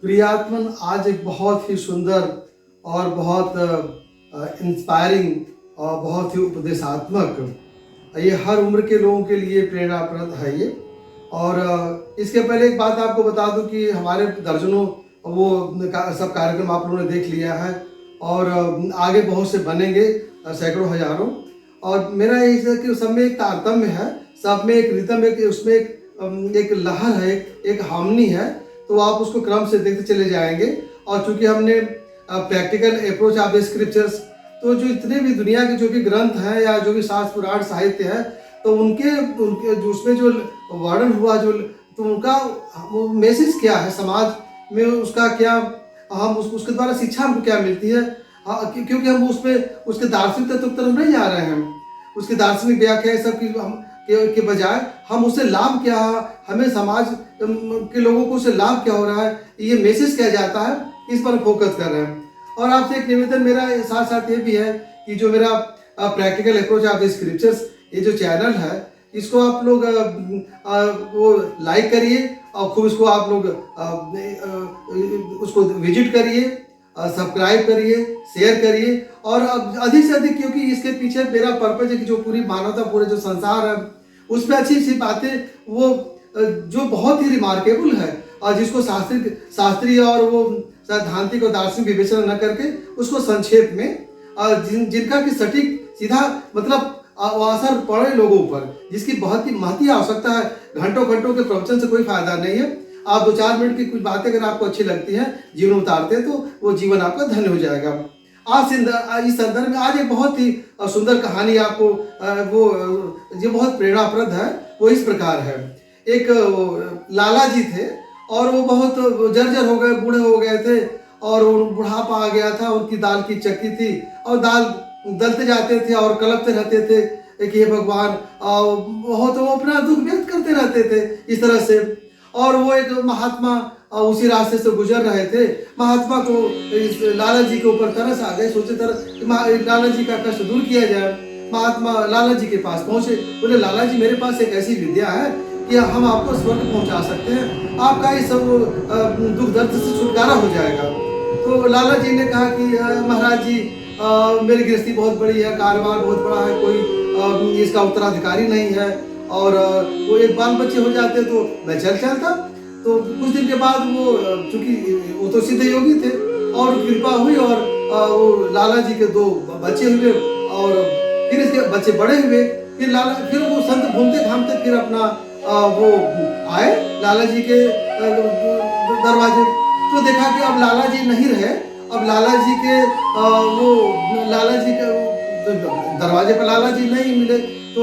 प्रियात्मन, आज एक बहुत ही सुंदर और बहुत इंस्पायरिंग और बहुत ही उपदेशात्मक, ये हर उम्र के लोगों के लिए प्रेरणाप्रद है ये। और इसके पहले एक बात आपको बता दूं कि हमारे दर्जनों वो सब कार्यक्रम आप लोगों ने देख लिया है और आगे बहुत से बनेंगे, सैकड़ों हजारों। और मेरा यही है कि सब में एक तारतम्य है, सब में एक रिदम, एक उसमें एक लहर है, एक हार्मनी है। तो आप उसको क्रम से देखते चले जाएंगे। और चूंकि हमने practical approach of the scriptures, तो जो इतने भी दुनिया के जो भी ग्रंथ हैं या जो भी शास्त्र पुराण साहित्य है, तो उनके उनके जो उसमें जो वर्णन हुआ, जो तो उनका वो मैसेज क्या है समाज में, उसका क्या हम उसके द्वारा शिक्षा हमको क्या मिलती है। क्योंकि हम उसमें उसके दार्शनिक तत्व तरफ नहीं जा रहे हैं, उसकी दार्शनिक व्याख्या सब की हम के बजाय हम उससे लाभ क्या है, हमें समाज के लोगों को उससे लाभ क्या हो रहा है, ये मैसेज क्या जाता है, इस पर फोकस कर रहे हैं। और आपसे एक निवेदन मेरा साथ साथ ये भी है कि जो मेरा practical approach of the scriptures, ये जो चैनल है, इसको आप लोग वो लाइक करिए और खूब इसको आप लोग उसको विजिट करिए, सब्सक्राइब करिए, शेयर करिए। और अधिक से अधिक, क्योंकि इसके पीछे मेरा पर्पज है कि जो पूरी मानवता, पूरे जो संसार है, उसमें अच्छी अच्छी बातें वो जो बहुत ही रिमार्केबल है, और जिसको शास्त्रीय और वो सैद्धांतिक और दार्शनिक विवेचना न करके उसको संक्षेप में, जिनका कि सटीक सीधा मतलब असर पड़े लोगों पर, जिसकी बहुत ही महती आवश्यकता है। घंटों घंटों के प्रवचन से कोई फायदा नहीं है। आप 2-4 मिनट की कुछ बातें अगर आपको अच्छी लगती हैं, जीवन उतारते हैं, तो वो जीवन आपका धन्य हो जाएगा। आज इस संदर्भ में आज एक बहुत ही सुंदर कहानी आपको वो जो बहुत प्रेरणाप्रद है, वो इस प्रकार है। एक लाला जी थे और वो बहुत जर्जर हो गए, बूढ़े हो गए थे और बुढ़ापा आ गया था। उनकी दाल की चक्की थी और दाल दलते जाते थे और कलपते रहते थे कि हे भगवान, बहुत वो अपना दुख व्यक्त करते रहते थे इस तरह से। और वो एक महात्मा उसी रास्ते से गुजर रहे थे। महात्मा को इस लाला जी के ऊपर तरस आ गए, सोचे लाला जी का कष्ट दूर किया जाए। महात्मा लाला जी के पास पहुंचे, बोले लाला जी, मेरे पास एक ऐसी विद्या है कि हम आपको स्वर्ग पहुंचा सकते हैं, आपका ये सब दुख दर्द से छुटकारा हो जाएगा। तो लाला जी ने कहा कि महाराज जी, मेरी गृहस्थी बहुत बड़ी है, कारोबार बहुत बड़ा है, कोई इसका उत्तराधिकारी नहीं है, और वो एक बाल बच्चे हो जाते तो मैं चल चलता। तो कुछ दिन के बाद वो, चूंकि वो तो सिद्ध योगी थे, और कृपा हुई और वो लाला जी के 2 बच्चे हुए, और फिर इसके बच्चे बड़े हुए। फिर वो संत घूमते घामते फिर अपना वो आए लाला जी के दरवाजे। तो देखा कि अब लाला जी नहीं रहे। अब लाला जी के दरवाजे पर लाला जी नहीं मिले। तो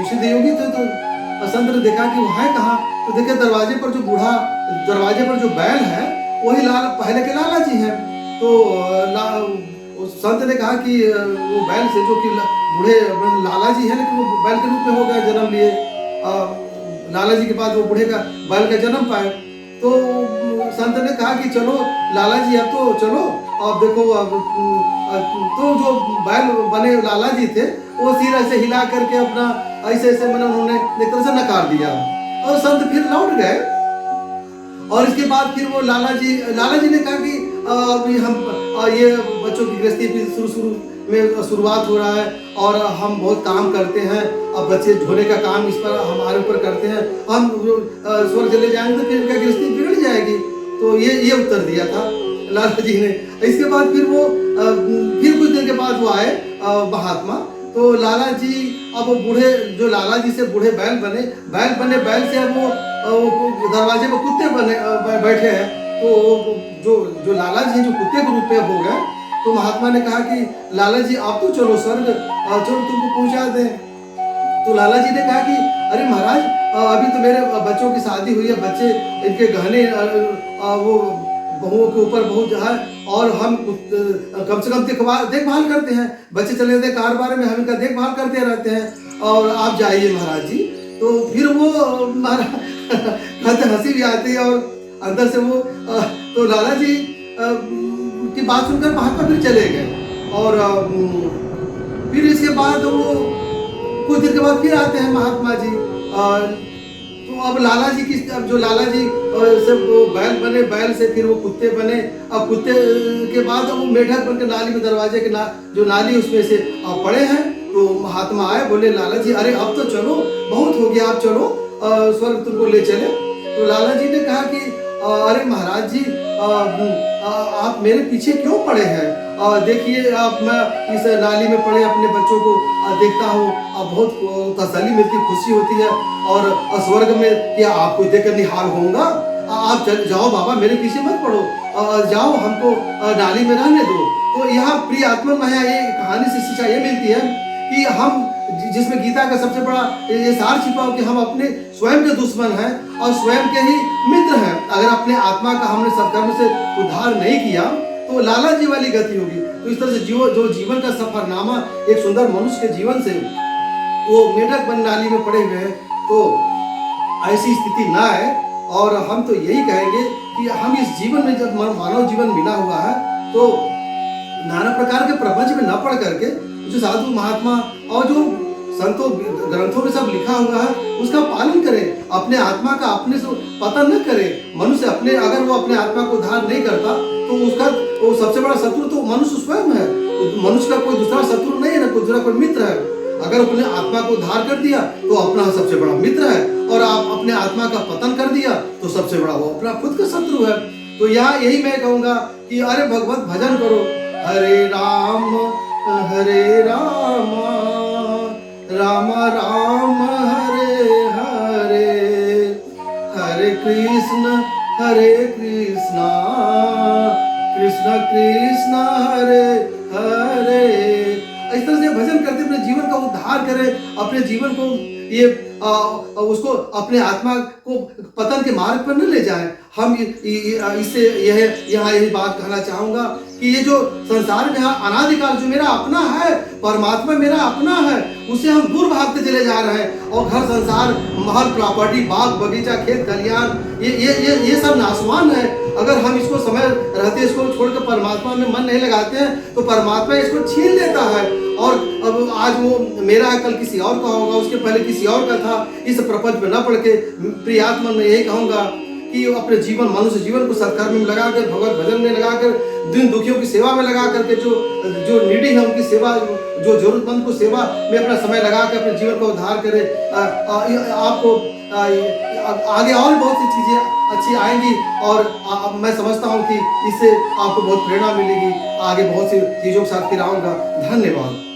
सिद्ध योगी थे, तो संत ने देखा कि वो है कहाँ। तो देखे दरवाजे पर जो बैल है, वही पहले के लाला जी हैं। तो संत ने कहा कि वो बैल से, जो कि बूढ़े लाला जी है, लेकिन वो बैल के रूप में हो गए, जन्म लिए। लाला जी के बाद वो बूढ़े का बैल का जन्म पाए। तो संत ने कहा कि चलो लाला जी, अब तो चलो, अब देखो, अब तो जो बैल बने लाला जी थे, वो सिर ऐसे हिला करके अपना ऐसे ऐसे मैंने उन्होंने एक तरह से नकार दिया, और संत फिर लौट गए। और इसके बाद फिर वो लाला जी ने कहा कि अभी हम ये बच्चों की गृहस्थी शुरू में शुरुआत हो रहा है, और हम बहुत काम करते हैं, अब बच्चे ढोने का काम इस पर हमारे ऊपर करते हैं, हम स्वर्ग चले जाएंगे तो फिर इनका गृहस्थी बिगड़ जाएगी। तो ये उत्तर दिया था लाला जी ने। इसके बाद फिर कुछ दिन के बाद वो आए महात्मा। तो लाला जी, अब वो बूढ़े, जो लाला जी से बूढ़े बैल बैल से अब वो दरवाजे पर कुत्ते बैठे हैं। तो जो लाला जी जो कुत्ते के रूप में हो गए। तो महात्मा ने कहा कि लाला जी, आप तो चलो स्वर्ग, चलो तुमको पहुंचा दें। तो लाला जी ने कहा कि अरे महाराज, अभी तो मेरे बच्चों की शादी हुई है, बच्चे, इनके गहने वो बहुओं के ऊपर बहुत है, और हम कम से कम देखभाल करते हैं। बच्चे चले जाते कारोबार में, हम इनका देखभाल करते रहते हैं, और आप जाइए महाराज जी। तो फिर वो महाराज हंसी भी आती है, और अंदर से वो तो लाला जी की बात सुनकर महात्मा फिर चले गए। और फिर इसके बाद वो कुछ दिन के बाद फिर आते हैं महात्मा जी। तो तो अब लाला जी की, अब जो लाला जी से वो बैल बने, बैल से फिर वो कुत्ते बने। अब कुत्ते के बाद अब वो मेढक बनकर नाली में, दरवाजे के जो नाली उसमें से पड़े हैं। तो महात्मा आए, बोले लाला जी अरे अब तो चलो, बहुत हो गया, आप चलो, स्वर्ग तुमको ले चले। तो लाला जी ने कहा कि अरे महाराज जी, आप मेरे पीछे क्यों पड़े हैं? देखिए, आप, मैं इस नाली में पड़े अपने बच्चों को देखता हूँ, बहुत तसल्ली मिलती, खुशी होती है। और स्वर्ग में क्या आपको देखकर निहाल होऊंगा? आप चल जाओ बाबा, मेरे पीछे मत पड़ो, जाओ, हमको नाली में रहने दो। तो यहाँ प्रिय आत्मा में ये कहानी से शिक्षा ये मिलती है कि हम, जिसमें गीता का सबसे बड़ा ये सार छिपा हो कि हम अपने स्वयं के दुश्मन हैं और स्वयं के ही मित्र हैं। अगर अपने आत्मा का हमने सत्कर्म से उद्धार नहीं किया तो लाला जी वाली गति होगी। तो इस तरह से जो जीवन का सफरनामा एक सुंदर मनुष्य के जीवन से वो मेढक बन नाली में पड़े हुए हैं, तो ऐसी स्थिति ना है। और हम तो यही कहेंगे कि हम इस जीवन में, जब मानव जीवन मिला हुआ है, तो नाना प्रकार के प्रपंच में न पढ़ करके जो साधु महात्मा और जो संतों ग्रंथों में सब लिखा हुआ है उसका पालन करें। अपने आत्मा का अपने से पतन न करे। मनुष्य अपने, अगर वो अपने आत्मा को उद्धार नहीं करता तो उसका वो सबसे बड़ा शत्रु तो मनुष्य स्वयं है। मनुष्य का कोई दूसरा शत्रु नहीं है, ना कोई दूसरा कोई मित्र है। अगर अपने आत्मा को उद्धार कर दिया तो अपना सबसे बड़ा मित्र है, और आप अपने आत्मा का पतन कर दिया तो सबसे बड़ा वो अपना खुद का शत्रु है। तो यहाँ यही मैं कहूँगा कि अरे भगवत भजन करो, हरे राम राम राम हरे हरे, हरे कृष्ण कृष्ण कृष्ण हरे हरे। इस तरह से भजन करते अपने जीवन का उद्धार करें, अपने जीवन को ये उसको अपने आत्मा को पतन के मार्ग पर न ले जाए। हम इससे यहाँ यही बात कहना चाहूँगा कि ये जो संसार में अनादिकाल जो मेरा अपना है, परमात्मा मेरा अपना है, उससे हम दूर भागते चले जा रहे हैं। और घर संसार, महल, प्रॉपर्टी, बाग बगीचा, खेत खलियान, ये सब नासवान है। अगर हम इसको समय रहते इसको छोड़कर परमात्मा में मन नहीं लगाते हैं तो परमात्मा इसको छीन लेता है। और अब आज वो मेरा है, कल किसी और का होगा, उसके पहले किसी और का था। इस प्रपंच में न पढ़ के प्रियात्मा में यही कहूँगा कि अपने जीवन, मनुष्य जीवन को सत्कर्म में लगाकर, भगवत भजन में लगाकर, दिन दुखियों की सेवा में लगा करके, जो नीडी है उनकी सेवा, जो जरूरतमंद को सेवा में अपना समय लगा कर अपने जीवन का उद्धार करे। आपको आगे और बहुत सी चीजें अच्छी आएंगी, और मैं समझता हूँ कि इससे आपको बहुत प्रेरणा मिलेगी। आगे बहुत सी चीजों के साथ फिर आऊँगा। धन्यवाद।